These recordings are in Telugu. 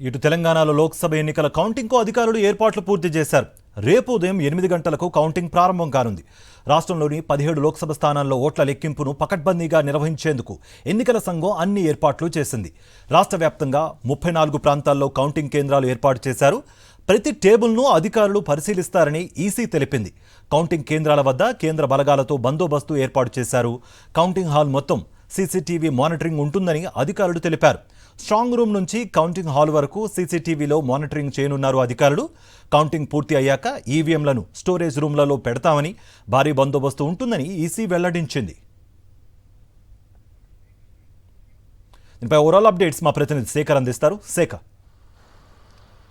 ఇటు తెలంగాణలో లోక్సభ ఎన్నికల కౌంటింగ్కు అధికారులు ఏర్పాట్లు పూర్తి చేశారు. రేపు ఉదయం 8 గంటలకు కౌంటింగ్ ప్రారంభం కానుంది. రాష్ట్రంలోని 17 లోక్సభ స్థానాల్లో ఓట్ల లెక్కింపును పకడ్బందీగా నిర్వహించేందుకు ఎన్నికల సంఘం అన్ని ఏర్పాట్లు చేసింది. రాష్ట్ర వ్యాప్తంగా 34 ప్రాంతాల్లో కౌంటింగ్ కేంద్రాలు ఏర్పాటు చేశారు. ప్రతి టేబుల్ను అధికారులు పరిశీలిస్తారని ఈసీ తెలిపింది. కౌంటింగ్ కేంద్రాల వద్ద కేంద్ర బలగాలతో బందోబస్తు ఏర్పాటు చేశారు. కౌంటింగ్ హాల్ మొత్తం సీసీటీవీ మానిటరింగ్ ఉంటుందని అధికారులు తెలిపారు. స్ట్రాంగ్ రూమ్ నుంచి కౌంటింగ్ హాల్ వరకు సీసీటీవీలో మానిటరింగ్ చేయనున్నారు అధికారులు. కౌంటింగ్ పూర్తి అయ్యాక ఈవీఎంలను స్టోరేజ్ రూమ్లలో పెడతామని, భారీ బందోబస్తు ఉంటుందని ఈసీ వెల్లడించింది. దీనిపై ఓవరాల్ అప్డేట్స్ మా ప్రతినిధి శేఖర్ అందిస్తారు. శేఖర్.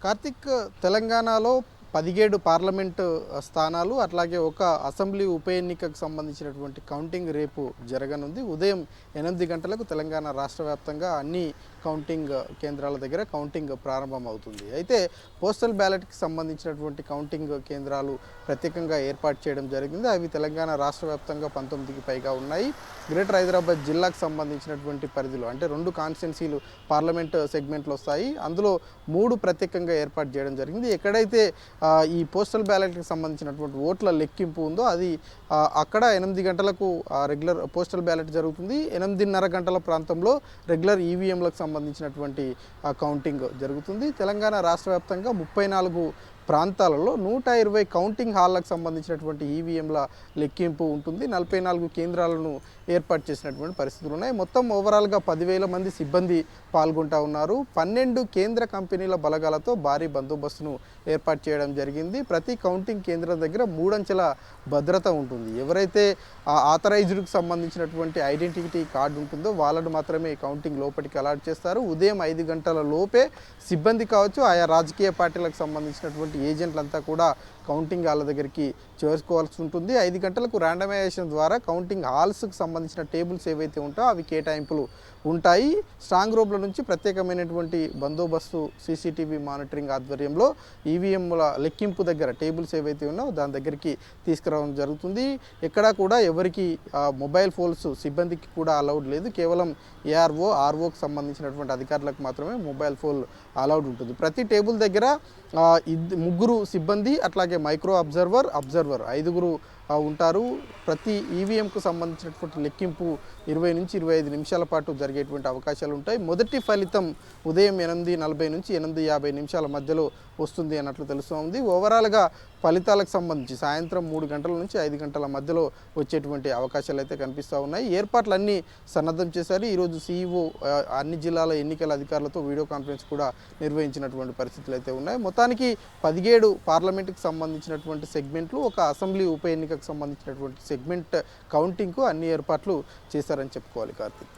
కార్తిక్, తెలంగాణలో 17 పార్లమెంటు స్థానాలు అట్లాగే ఒక అసెంబ్లీ ఉప ఎన్నికకు సంబంధించినటువంటి కౌంటింగ్ రేపు జరగనుంది. ఉదయం 8 గంటలకు తెలంగాణ రాష్ట్ర వ్యాప్తంగా అన్ని కౌంటింగ్ కేంద్రాల దగ్గర కౌంటింగ్ ప్రారంభం అవుతుంది. అయితే పోస్టల్ బ్యాలెట్కి సంబంధించినటువంటి కౌంటింగ్ కేంద్రాలు ప్రత్యేకంగా ఏర్పాటు చేయడం జరిగింది. అవి తెలంగాణ రాష్ట్ర వ్యాప్తంగా 19కి పైగా ఉన్నాయి. గ్రేటర్ హైదరాబాద్ జిల్లాకు సంబంధించినటువంటి పరిధిలో అంటే 2 కాన్స్టిట్యున్సీలు పార్లమెంట్ సెగ్మెంట్లు వస్తాయి. అందులో 3 ప్రత్యేకంగా ఏర్పాటు చేయడం జరిగింది. ఎక్కడైతే ఈ పోస్టల్ బ్యాలెట్కి సంబంధించినటువంటి ఓట్ల లెక్కింపు ఉందో అది అక్కడ 8 గంటలకు రెగ్యులర్ పోస్టల్ బ్యాలెట్ జరుగుతుంది. 8:30 గంటల ప్రాంతంలో రెగ్యులర్ ఈవీఎంలకు సంబంధించినటువంటి కౌంటింగ్ జరుగుతుంది. తెలంగాణ రాష్ట్ర వ్యాప్తంగా 34 ప్రాంతాలలో 120 కౌంటింగ్ హాల్లకు సంబంధించినటువంటి ఈవీఎంల లెక్కింపు ఉంటుంది. 44 కేంద్రాలను ఏర్పాటు చేసినటువంటి పరిస్థితులు ఉన్నాయి. మొత్తం ఓవరాల్గా 10,000 మంది సిబ్బంది పాల్గొంటూ ఉన్నారు. 12 కేంద్ర కంపెనీల బలగాలతో భారీ బందోబస్తును ఏర్పాటు చేయడం జరిగింది. ప్రతి కౌంటింగ్ కేంద్రం దగ్గర 3 అంచెల భద్రత ఉంటుంది. ఎవరైతే ఆథరైజ్డ్కి సంబంధించినటువంటి ఐడెంటిటీ కార్డు ఉంటుందో వాళ్ళను మాత్రమే కౌంటింగ్ లోపలికి అలాట్ చేస్తారు. ఉదయం 5 గంటల లోపే సిబ్బంది కావచ్చు, ఆయా రాజకీయ పార్టీలకు సంబంధించినటువంటి ఏజెంట్లంతా కూడా కౌంటింగ్ హాల్ దగ్గరికి చేరుకోవాల్సి ఉంటుంది. 5 గంటలకు ర్యాండమైజేషన్ ద్వారా కౌంటింగ్ హాల్స్కి సంబంధించిన టేబుల్స్ ఏవైతే ఉంటాయో అవి కేటాయింపులు ఉంటాయి. స్ట్రాంగ్ రూమ్ల నుంచి ప్రత్యేకమైనటువంటి బందోబస్తు సీసీటీవీ మానిటరింగ్ ఆధ్వర్యంలో ఈవీఎంల లెక్కింపు దగ్గర టేబుల్స్ ఏవైతే ఉన్నాయో దాని దగ్గరికి తీసుకురావడం జరుగుతుంది. ఎక్కడా కూడా ఎవరికి మొబైల్ ఫోన్స్ సిబ్బందికి కూడా అలౌడ్ లేదు. కేవలం ఏఆర్ఓ, ఆర్ఓకి సంబంధించినటువంటి అధికారులకు మాత్రమే మొబైల్ ఫోన్ అలౌడ్ ఉంటుంది. ప్రతి టేబుల్ దగ్గర 3 సిబ్బంది అట్లాగే మైక్రో అబ్జర్వర్ 5 ఉంటారు. ప్రతి ఈవీఎంకు సంబంధించినటువంటి లెక్కింపు 20 నుంచి 25 నిమిషాల పాటు జరిగేటువంటి అవకాశాలు ఉంటాయి. మొదటి ఫలితం ఉదయం 8:40 నుంచి 8:50 నిమిషాల మధ్యలో వస్తుంది అన్నట్లు తెలుస్తోంది. ఓవరాల్గా ఫలితాలకు సంబంధించి సాయంత్రం 3 గంటల నుంచి 5 గంటల మధ్యలో వచ్చేటువంటి అవకాశాలు అయితే కనిపిస్తూ ఉన్నాయి. ఏర్పాట్లన్నీ సన్నద్ధం చేశారు. ఈరోజు సీఈఓ అన్ని జిల్లాల ఎన్నికల అధికారులతో వీడియో కాన్ఫరెన్స్ కూడా నిర్వహించినటువంటి పరిస్థితులు అయితే ఉన్నాయి. మొత్తానికి 17 పార్లమెంటుకి సంబంధించినటువంటి సెగ్మెంట్లు, ఒక అసెంబ్లీ ఉప ఎన్నికకు సంబంధించినటువంటి సెగ్మెంట్ కౌంటింగ్కు అన్ని ఏర్పాట్లు చేశారని చెప్పుకోవాలి. కార్తీక్.